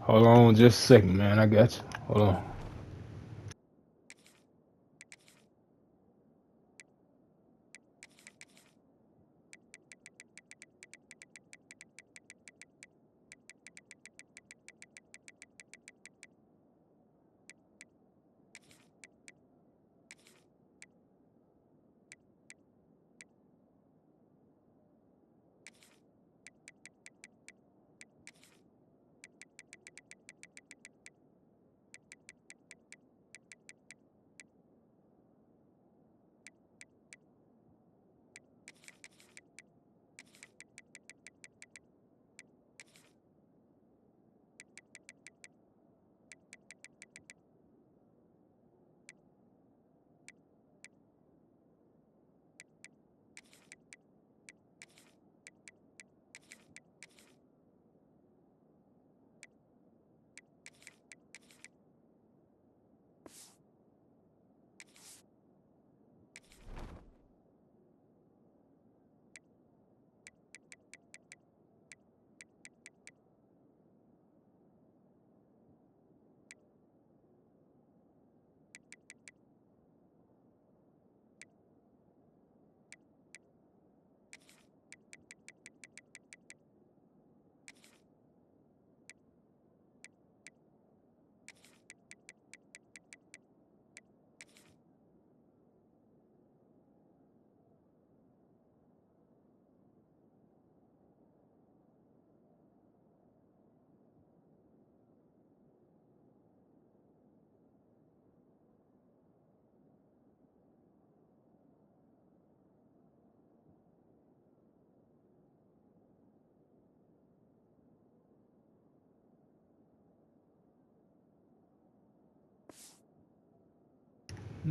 Hold on just a second, man. I got you. Hold on.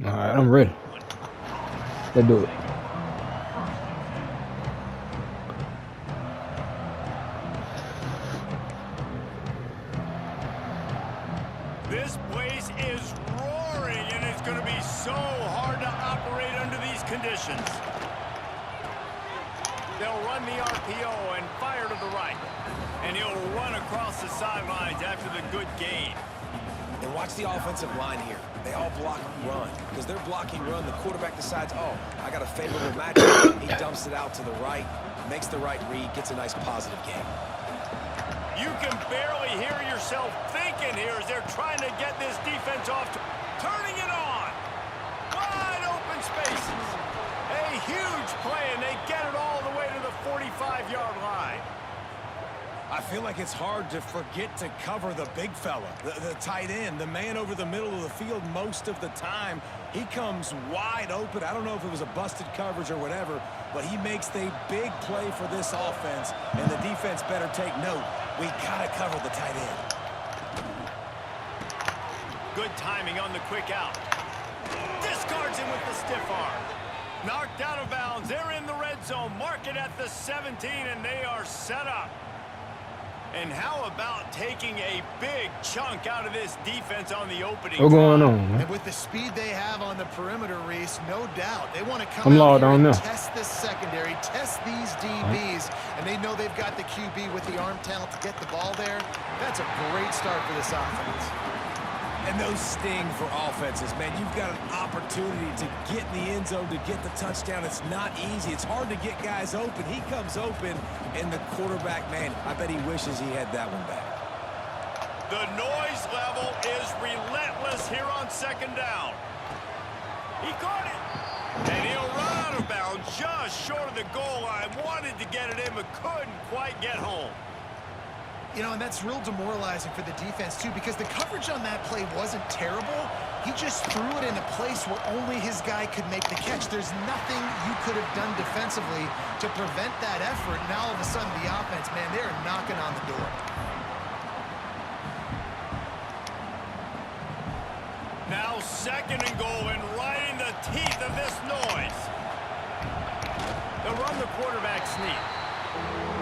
All right, I'm ready. Let's do it. This place is roaring, and it's going to be so hard to operate under these conditions. They'll run the RPO and fire to the right. And he'll run across the sidelines after the good gain. And watch the offensive line here. They all block run. Because they're blocking run, the quarterback decides, oh, I got a favorable matchup. He dumps it out to the right, makes the right read, gets a nice positive gain. You can barely hear yourself thinking here as they're trying to get this defense off. Turning it on. Wide open spaces. A huge play, and they get it all the way to the 45-yard line. I feel like it's hard to forget to cover the big fella, the tight end, the man over the middle of the field most of the time. He comes wide open. I don't know if it was a busted coverage or whatever, but he makes the big play for this offense, and the defense better take note. We gotta cover the tight end. Good timing on the quick out. Discards him with the stiff arm. Knocked out of bounds. They're in the red zone. Mark it at the 17, and they are set up. And how about taking a big chunk out of this defense on the opening? What's going on, man? And with the speed they have on the perimeter, Reese, no doubt they want to come I'm out logged here on and now. test this secondary, test these DBs, and they know they've got the QB with the arm talent to get the ball there. That's a great start for this offense. And those sting for offenses, man. You've got an opportunity to get in the end zone, to get the touchdown. It's not easy. It's hard to get guys open. He comes open, and the quarterback, man, I bet he wishes he had that one back. The noise level is relentless here on second down. He caught it. And he'll run out of bounds just short of the goal line. Wanted to get it in, but couldn't quite get home. You know, and that's real demoralizing for the defense, too, because the coverage on that play wasn't terrible. He just threw it in a place where only his guy could make the catch. There's nothing you could have done defensively to prevent that effort. Now, all of a sudden, the offense, man, they're knocking on the door. Now second and goal, and right in the teeth of this noise. They'll run the quarterback sneak.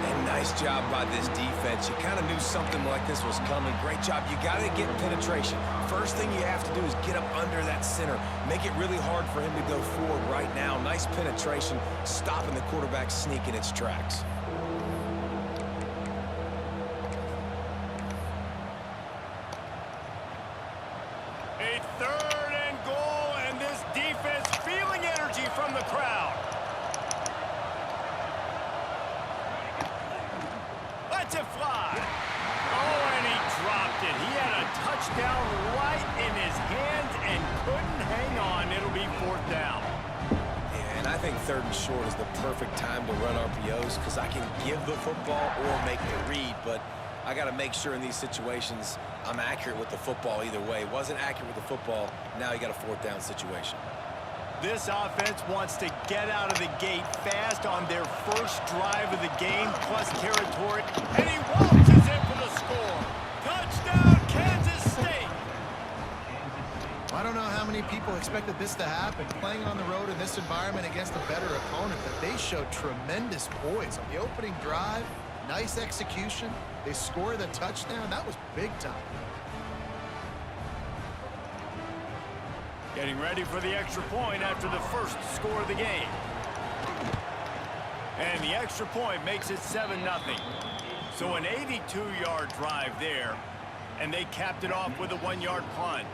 And nice job by this defense. You kind of knew something like this was coming. Great job. You got to get penetration. First thing you have to do is get up under that center. Make it really hard for him to go forward right now. Nice penetration, stopping the quarterback sneak in its tracks. Third and goal, and this defense feeling energy from the crowd. Lets it fly. Oh, and he dropped it. He had a touchdown right in his hands and couldn't hang on. It'll be 4th down. And I think 3rd and short is the perfect time to run RPOs because I can give the football or make the read, but I got to make sure in these situations I'm accurate with the football either way. Wasn't accurate with the football. Now you got a 4th down situation. This offense wants to get out of the gate fast on their first drive of the game, plus territory. And he waltzes in for the score. Touchdown, Kansas State. I don't know how many people expected this to happen. Playing on the road in this environment against a better opponent, but they showed tremendous poise on the opening drive. Nice execution. They score the touchdown. That was big time. Getting ready for the extra point after the first score of the game. And the extra point makes it 7-0. So an 82-yard drive there, and they capped it off with a 1-yard plunge.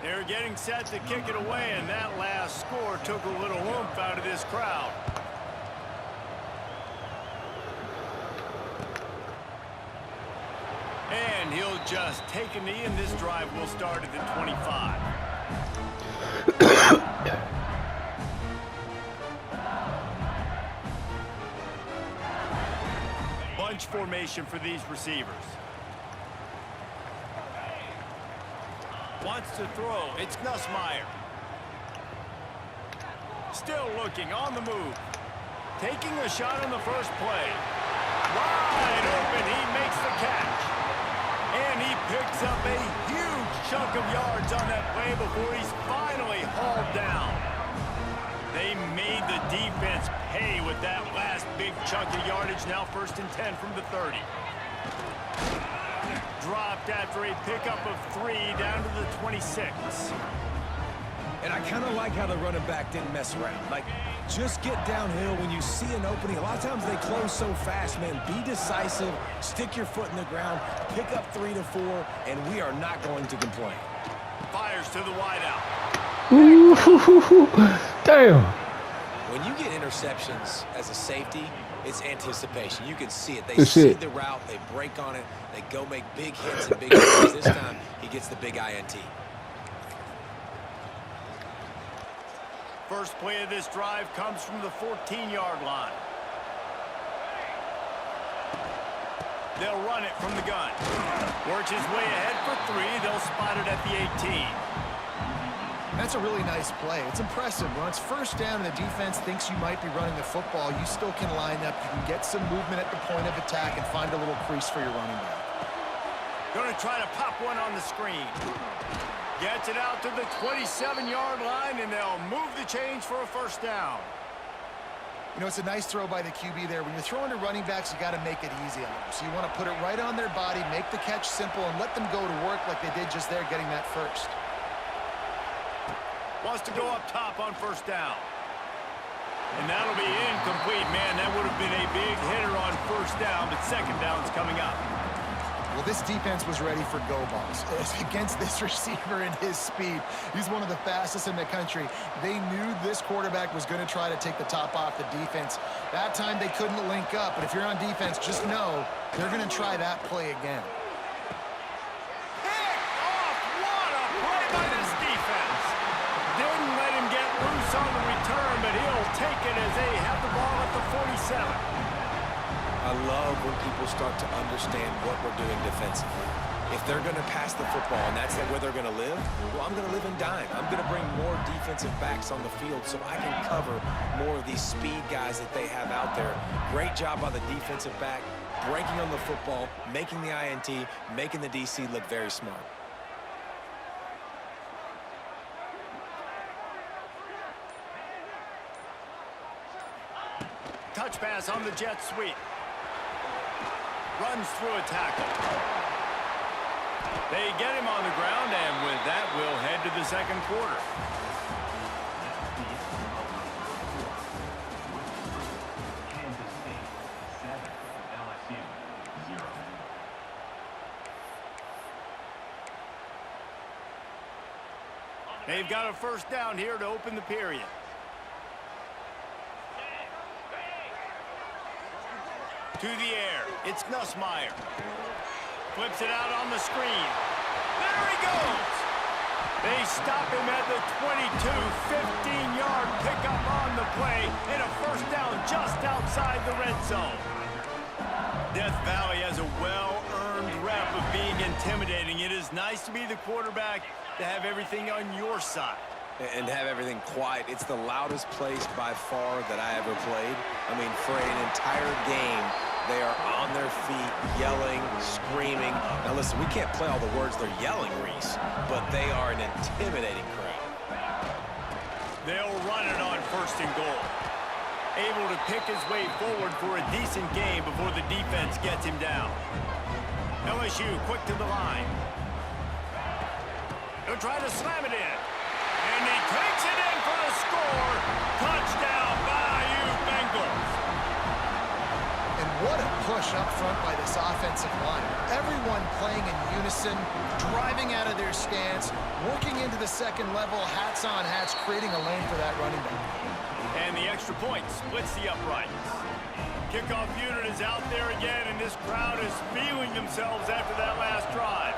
They're getting set to kick it away, and that last score took a little oomph out of this crowd. And he'll just take a knee, and this drive will start at the 25. Bunch formation for these receivers. Wants to throw. It's Nussmeier. Still looking on the move. Taking a shot on the first play. Wide open. He makes the catch. And he picks up a huge chunk of yards on that play before he's finally hauled down. They made the defense pay with that last big chunk of yardage. Now 1st and 10 from the 30. Dropped after a pickup of 3 down to the 26. And I kind of like how the running back didn't mess around. Like, just get downhill when you see an opening. A lot of times they close so fast, man. Be decisive, stick your foot in the ground, pick up 3 to 4, and we are not going to complain. Fires to the wideout. Damn. When you get interceptions as a safety, it's anticipation. You can see it. They see the route, they break on it, they go make big hits and big plays. This time, he gets the big INT. First play of this drive comes from the 14-yard line. They'll run it from the gun. Works his way ahead for 3. They'll spot it at the 18. That's a really nice play. It's impressive. When it's 1st down and the defense thinks you might be running the football, you still can line up. You can get some movement at the point of attack and find a little crease for your running back. Going to try to pop one on the screen. Gets it out to the 27-yard line, and they'll move the chains for a 1st down. You know, it's a nice throw by the QB there. When you're throwing to running backs, you got to make it easy on them. So you want to put it right on their body, make the catch simple, and let them go to work like they did just there, getting that first. Wants to go up top on 1st down. And that'll be incomplete. Man, that would have been a big hitter on 1st down, but 2nd down's coming up. Well, this defense was ready for go balls. Against this receiver and his speed, he's one of the fastest in the country. They knew this quarterback was going to try to take the top off the defense. That time they couldn't link up, but if you're on defense, just know they're going to try that play again. Picked off! What a play by this defense! Didn't let him get loose on the return, but he'll take it as they have the ball at the 47. I love when people start to understand what we're doing defensively. If they're going to pass the football and that's where they're going to live, well, I'm going to live and dime. I'm going to bring more defensive backs on the field so I can cover more of these speed guys that they have out there. Great job by the defensive back, breaking on the football, making the INT, making the DC look very smart. Touch pass on the jet sweep. Runs through a tackle. They get him on the ground, and with that, we'll head to the 2nd quarter. They've got a first down here to open the period. To the air, it's Nussmeier. Flips it out on the screen. There he goes! They stop him at the 22, 15-yard pickup on the play, and a first down just outside the red zone. Death Valley has a well-earned rep of being intimidating. It is nice to be the quarterback, to have everything on your side. And have everything quiet. It's the loudest place by far that I ever played. I mean, for an entire game, they are on their feet, yelling, screaming. Now listen, we can't play all the words they're yelling, Reese, but they are an intimidating crowd. They'll run it on first and goal. Able to pick his way forward for a decent game before the defense gets him down. LSU quick to the line. He'll try to slam it in. And he takes it in for the score. Touchdown, Bayou Bengals. And what a push up front by this offensive line. Everyone playing in unison, driving out of their stance, working into the second level, hats on hats, creating a lane for that running back. And the extra point splits the uprights. Kickoff unit is out there again, and this crowd is feeling themselves after that last drive.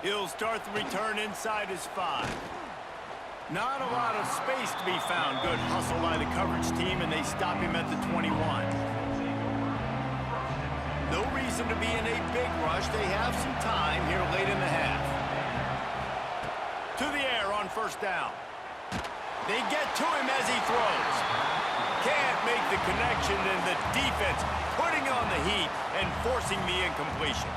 He'll start the return inside his 5. Not a lot of space to be found. Good hustle by the coverage team, and they stop him at the 21. No reason to be in a big rush. They have some time here late in the half. To the air on first down. They get to him as he throws. Can't make the connection, and the defense putting on the heat and forcing the incompletion.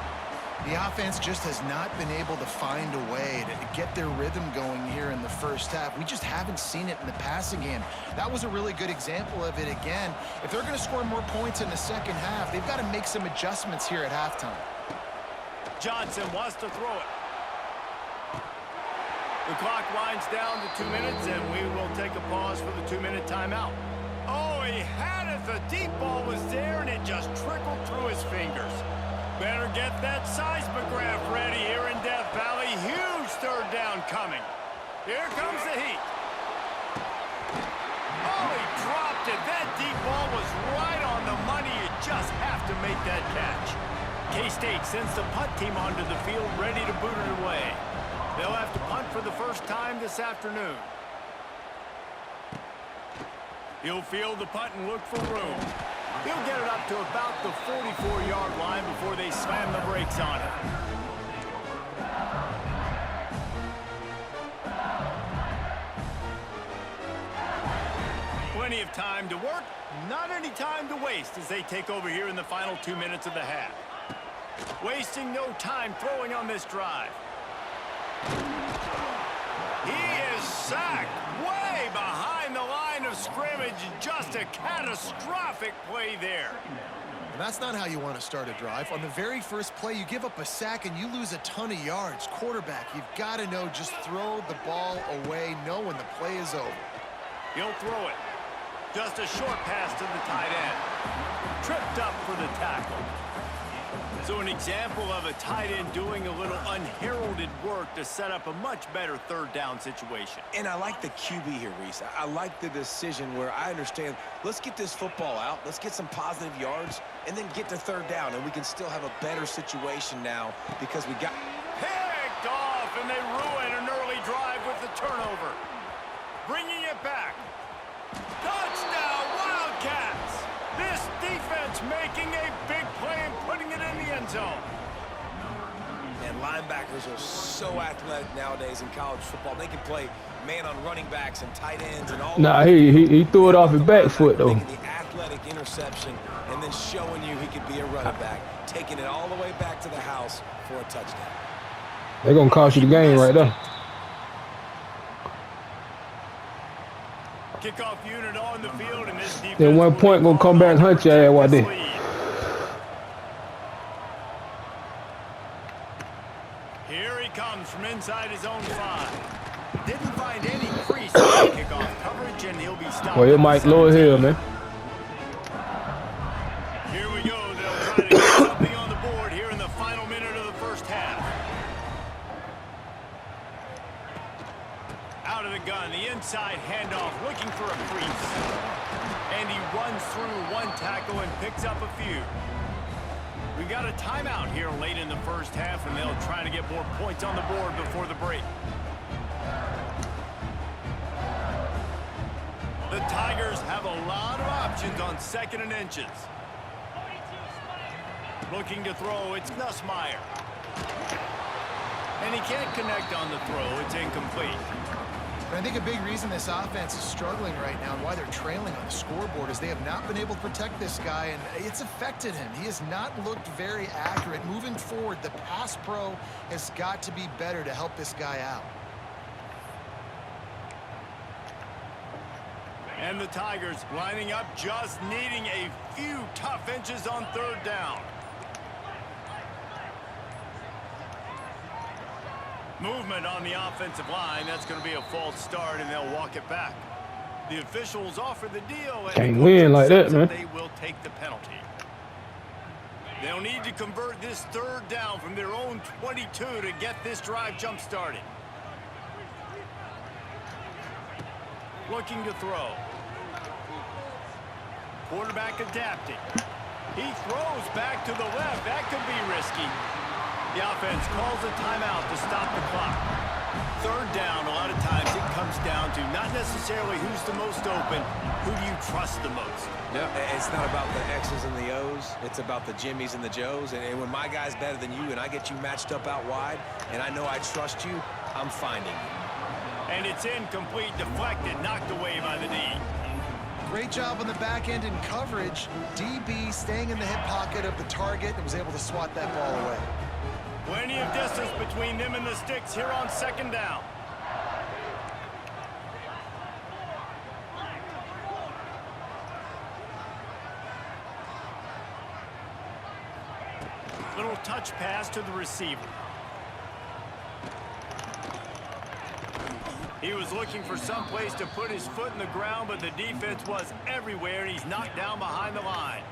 The offense just has not been able to find a way to get their rhythm going here in the first half. We just haven't seen it in the passing game. That was a really good example of it again. If they're going to score more points in the second half, they've got to make some adjustments here at halftime. Johnson wants to throw it. The clock winds down to 2 minutes, and we will take a pause for the 2-minute timeout. Oh, he had it. The deep ball was there, and it just trickled through his fingers. Better get that seismograph ready here in Death Valley. Huge third down coming. Here comes the heat. Oh, he dropped it. That deep ball was right on the money. You just have to make that catch. K-State sends the punt team onto the field, ready to boot it away. They'll have to punt for the first time this afternoon. He'll field the punt and look for room. He'll get it up to about the 44-yard line before they slam the brakes on it. Plenty of time to work, not any time to waste as they take over here in the final 2 minutes of the half. Wasting no time throwing on this drive. He is sacked way behind the line of scrimmage. Just a catastrophic play there. And that's not how you want to start a drive. On the very first play, you give up a sack and you lose a ton of yards. Quarterback, you've got to know, just throw the ball away, know when the play is over. He'll throw it. Just a short pass to the tight end. Tripped up for the tackle. So an example of a tight end doing a little unheralded work to set up a much better third down situation. And I like the QB here, Reese. I like the decision where I understand, let's get this football out, let's get some positive yards, and then get to third down, and we can still have a better situation now because we got... Picked off, and they ruin an early drive with the turnover. Bringing it back. Touchdown, Wildcats! This defense making a big play and putting it in the end zone. And linebackers are so athletic nowadays in college football. They can play man on running backs and tight ends and all. Nah, he threw it off his back foot though. Making the athletic interception and then showing you he could be a running back, taking it all the way back to the house for a touchdown. They're gonna cost you the game right there. Kickoff unit on the field, and this defense. Then 1 point gonna come back and hunt your ass while they. Here he comes from inside his own 5. Didn't find any crease in the kickoff coverage, and he'll be stopped. Well, it might lower here, man. Here we go. They'll try to get something on the board here in the final minute of the first half. Inside handoff, looking for a crease. And he runs through one tackle and picks up a few. We got a timeout here late in the first half, and they'll try to get more points on the board before the break. The Tigers have a lot of options on 2nd and inches. Looking to throw, it's Nussmeier. And he can't connect on the throw. It's incomplete. I think a big reason this offense is struggling right now and why they're trailing on the scoreboard is they have not been able to protect this guy, and it's affected him. He has not looked very accurate. Moving forward, the pass pro has got to be better to help this guy out. And the Tigers lining up, just needing a few tough inches on 3rd down. Movement on the offensive line. That's going to be a false start, and they'll walk it back. The officials offer the deal, and Can't win like that, man. they will take the penalty. They'll need to convert this 3rd down from their own 22 to get this drive jump-started. Looking to throw. Quarterback adapting. He throws back to the left. That could be risky. The offense calls a timeout to stop the clock. 3rd down, a lot of times it comes down to not necessarily who's the most open, who do you trust the most? Yeah, it's not about the X's and the O's. It's about the Jimmies and the Joes. And when my guy's better than you and I get you matched up out wide and I know I trust you, I'm finding you. And it's incomplete, deflected, knocked away by the D. Great job on the back end in coverage. DB staying in the hip pocket of the target and was able to swat that ball away. Plenty of distance between them and the sticks here on 2nd down. Little touch pass to the receiver. He was looking for some place to put his foot in the ground, but the defense was everywhere, and he's knocked down behind the line.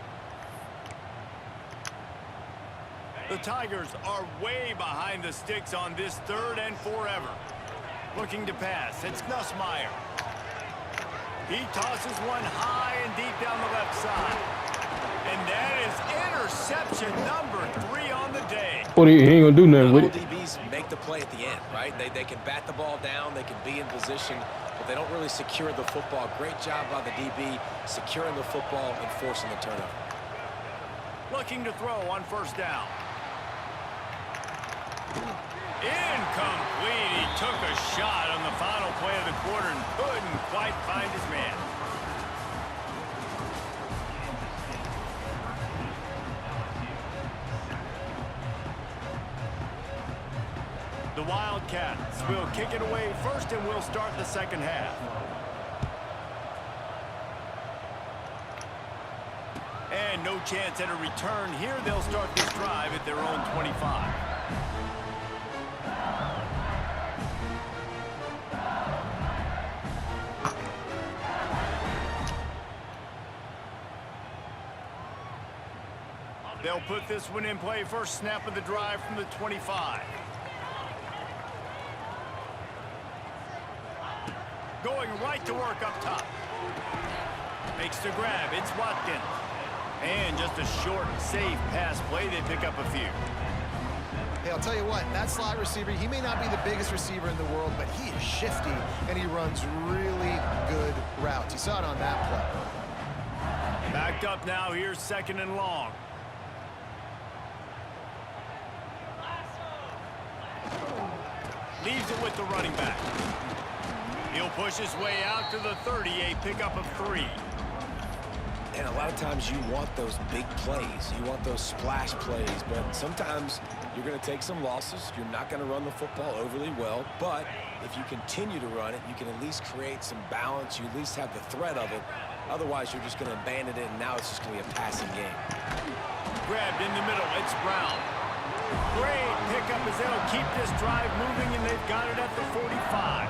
The Tigers are way behind the sticks on this 3rd and forever. Looking to pass. It's Nussmeier. He tosses one high and deep down the left side. And that is interception number 3 on the day. What, he ain't gonna do nothing with it. DBs make the play at the end, right? They can bat the ball down, they can be in position, but they don't really secure the football. Great job by the DB securing the football and forcing the turnover. Looking to throw on 1st down. Incomplete. He took a shot on the final play of the quarter and couldn't quite find his man. The Wildcats will kick it away first, and we'll start the 2nd half. And no chance at a return here. They'll start this drive at their own 25. They'll put this one in play. First snap of the drive from the 25. Going right to work up top. Makes the grab. It's Watkins. And just a short, safe pass play. They pick up a few. Hey, I'll tell you what, that slot receiver, he may not be the biggest receiver in the world, but he is shifty, and he runs really good routes. You saw it on that play. Backed up now. Here's 2nd and long. Leaves it with the running back. He'll push his way out to the 30, a pickup of 3. And a lot of times you want those big plays. You want those splash plays, but sometimes you're going to take some losses. You're not going to run the football overly well, but if you continue to run it, you can at least create some balance. You at least have the threat of it. Otherwise, you're just going to abandon it, and now it's just going to be a passing game. Grabbed in the middle. It's Brown. Great pickup as they'll keep this drive moving, and they've got it at the 45.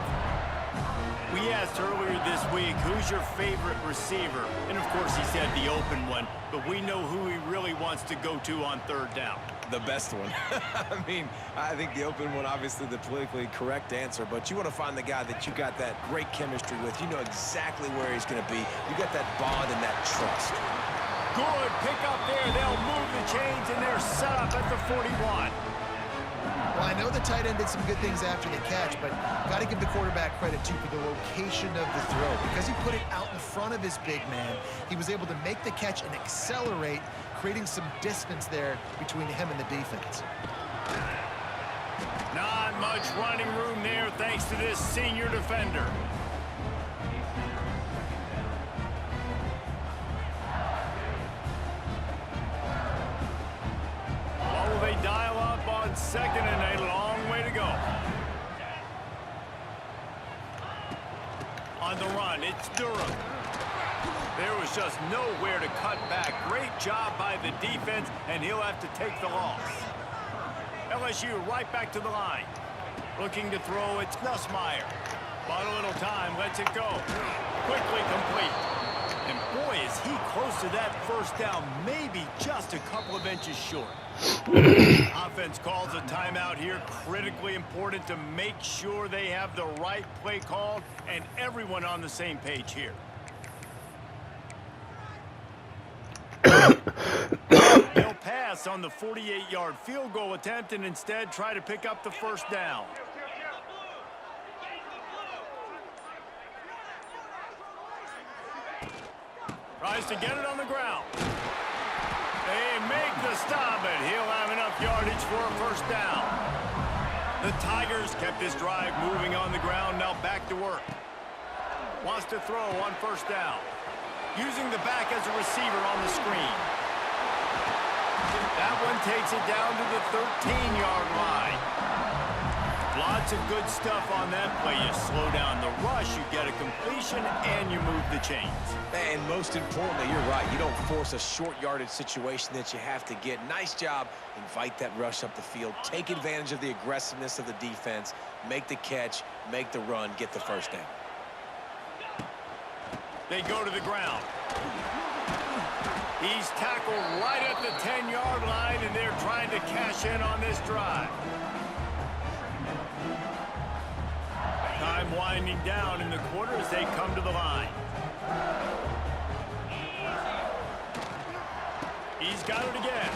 We asked earlier this week, who's your favorite receiver? And, of course, he said the open one, but we know who he really wants to go to on third down. The best one. I mean, I think the open one, obviously the politically correct answer, but you want to find the guy that you got that great chemistry with. You know exactly where he's going to be. You got that bond and that trust. Good pick up there. They'll move the chains, and they're set up at the 41. Well, I know the tight end did some good things after the catch, but got to give the quarterback credit, too, for the location of the throw. Because he put it out in front of his big man, he was able to make the catch and accelerate, creating some distance there between him and the defense. Not much running room there thanks to this senior defender. What will they dial up on second and a long way to go? On the run, it's Durham. There was just nowhere to cut back. Great job by the defense, and he'll have to take the loss. LSU right back to the line. Looking to throw, it's Nussmeier. Bought a little time, lets it go. Quickly complete. And boy, is he close to that first down, maybe just a couple of inches short. Offense calls a timeout here. Critically important to make sure they have the right play called and everyone on the same page here. They'll pass on the 48-yard field goal attempt and instead try to pick up the first down. Tries to get it on the ground. They make the stop, but he'll have enough yardage for a first down. The Tigers kept this drive moving on the ground, now back to work. Wants to throw on first down. Using the back as a receiver on the screen. That one takes it down to the 13-yard line. Lots of good stuff on that play. You slow down the rush, you get a completion, and you move the chains. And most importantly, you're right. You don't force a short yardage situation that you have to get. Nice job. Invite that rush up the field. Take advantage of the aggressiveness of the defense. Make the catch, make the run, get the first down. They go to the ground. He's tackled right at the 10-yard line, and they're trying to cash in on this drive. Time winding down in the quarter as they come to the line. He's got it again.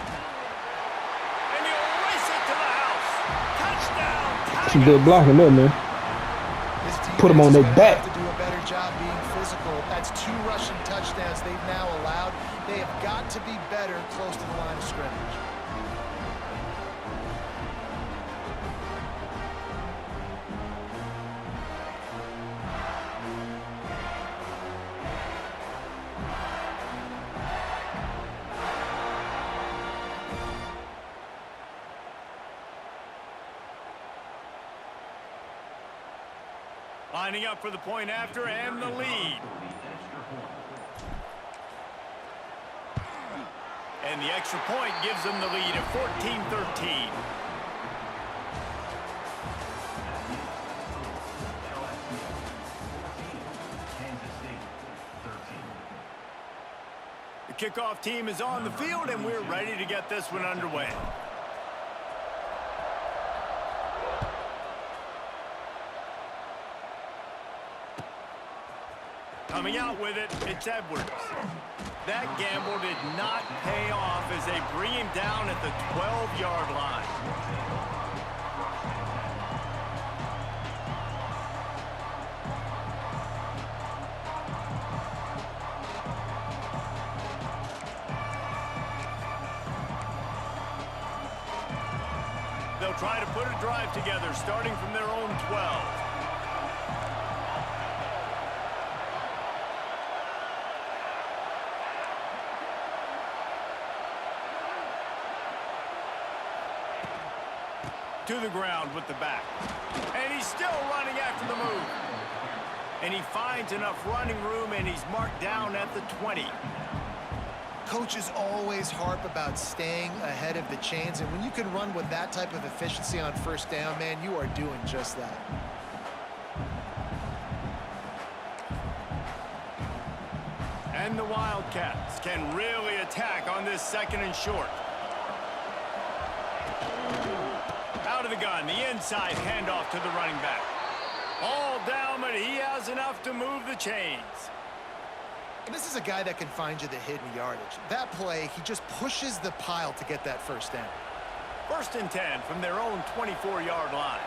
And he'll race it to the house. Touchdown. Some good blocking there, man. Put them on their back. To do a better job being physical. That's 2 rushing touchdowns they've now allowed. They have got to be better close to the line of scrimmage. Lining up for the point after and the lead. And the extra point gives them the lead at 14-13. The kickoff team is on the field, and we're ready to get this one underway. Coming out with it, it's Edwards. That gamble did not pay off as they bring him down at the 12-yard line. They'll try to put a drive together starting from their own 12. To the ground with the back. And he's still running after the move. And he finds enough running room, and he's marked down at the 20. Coaches always harp about staying ahead of the chains, and when you can run with that type of efficiency on first down, man, you are doing just that. And the Wildcats can really attack on this 2nd and short. Out of the gun, the inside handoff to the running back. All down, but he has enough to move the chains. And this is a guy that can find you the hidden yardage. That play, he just pushes the pile to get that first down. 1st and 10 from their own 24-yard line.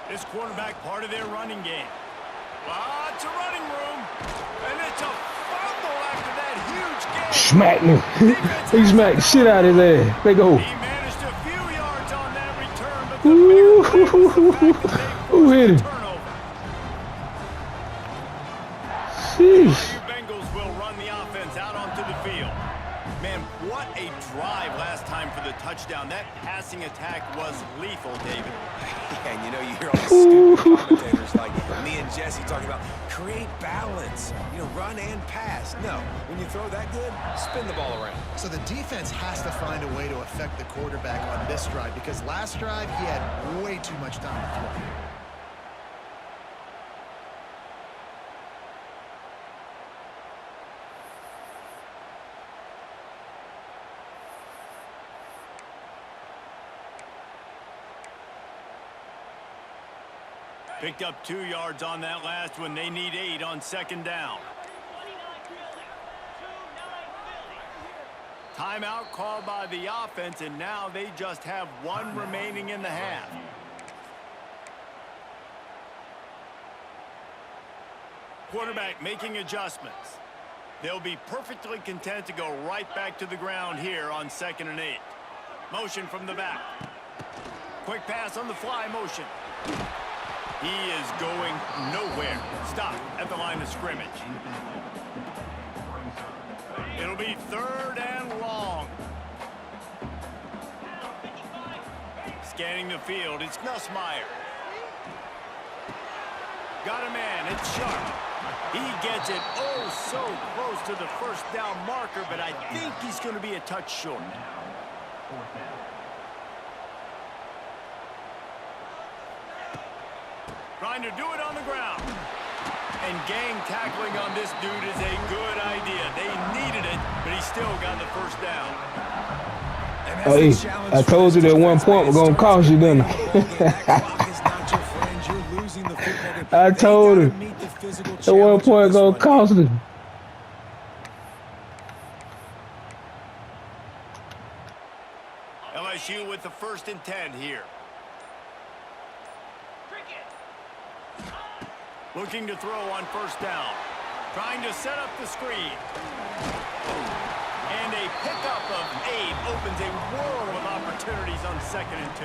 This quarterback part of their running game. Lots of running room. And it's a fumble after that huge gain. Smack me. He smacked the shit out of his ass. They go. He managed a few yards on that return, but the bigger play was the fact that they Who hit him? forced a turnover. Sheesh. LSU Bengals will run the offense out onto the field. Man, what a drive last time for the touchdown. That passing attack was lethal, David. Yeah, and you know, you hear all these stupid commentators like me and Jesse talking about create balance, you know, run and pass. No, when you throw that good, spin the ball around. So the defense has to find a way to affect the quarterback on this drive because last drive he had way too much time to throw. Picked up 2 yards on that last one. They need 8 on 2nd down. Timeout called by the offense, and now they just have 1 remaining in the half. Quarterback making adjustments. They'll be perfectly content to go right back to the ground here on 2nd and 8. Motion from the back. Quick pass on the fly motion. He is going nowhere. Stop at the line of scrimmage. It'll be 3rd and long. Scanning the field, it's Nussmeier. Got a man, it's Sharp. He gets it oh so close to the 1st down marker, but I think he's going to be a touch short. Trying to do it on the ground. And gang tackling on this dude is a good idea. They needed it, but he still got the 1st down. Hey, I told you that 1 point was going to cost you, didn't I? I told him that 1 point was going to cost him. LSU with the 1st and 10 here. Looking to throw on 1st down. Trying to set up the screen. And a pickup of 8 opens a world of opportunities on 2nd and 2.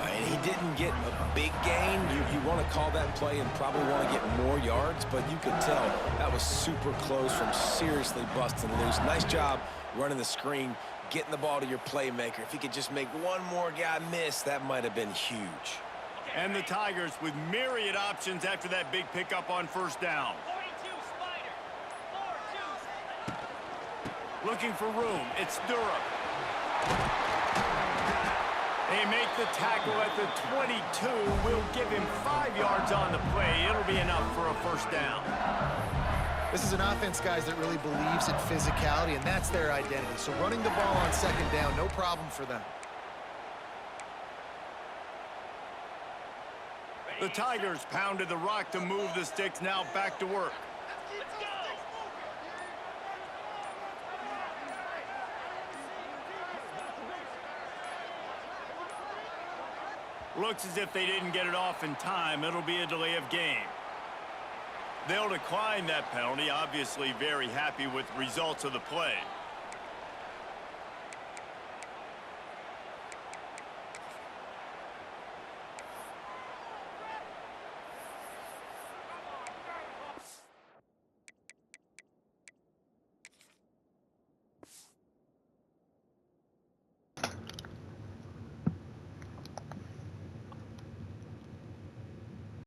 And he didn't get a big gain. You want to call that play and probably want to get more yards, but you could tell that was super close from seriously busting loose. Nice job running the screen, getting the ball to your playmaker. If he could just make one more guy miss, that might have been huge. And the Tigers with myriad options after that big pickup on 1st down. Looking for room. It's Durham. They make the tackle at the 22. We'll give him 5 yards on the play. It'll be enough for a 1st down. This is an offense, guys, that really believes in physicality, and that's their identity. So running the ball on 2nd down, no problem for them. The Tigers pounded the rock to move the sticks, now back to work. Looks as if they didn't get it off in time. It'll be a delay of game. They'll decline that penalty, obviously very happy with results of the play.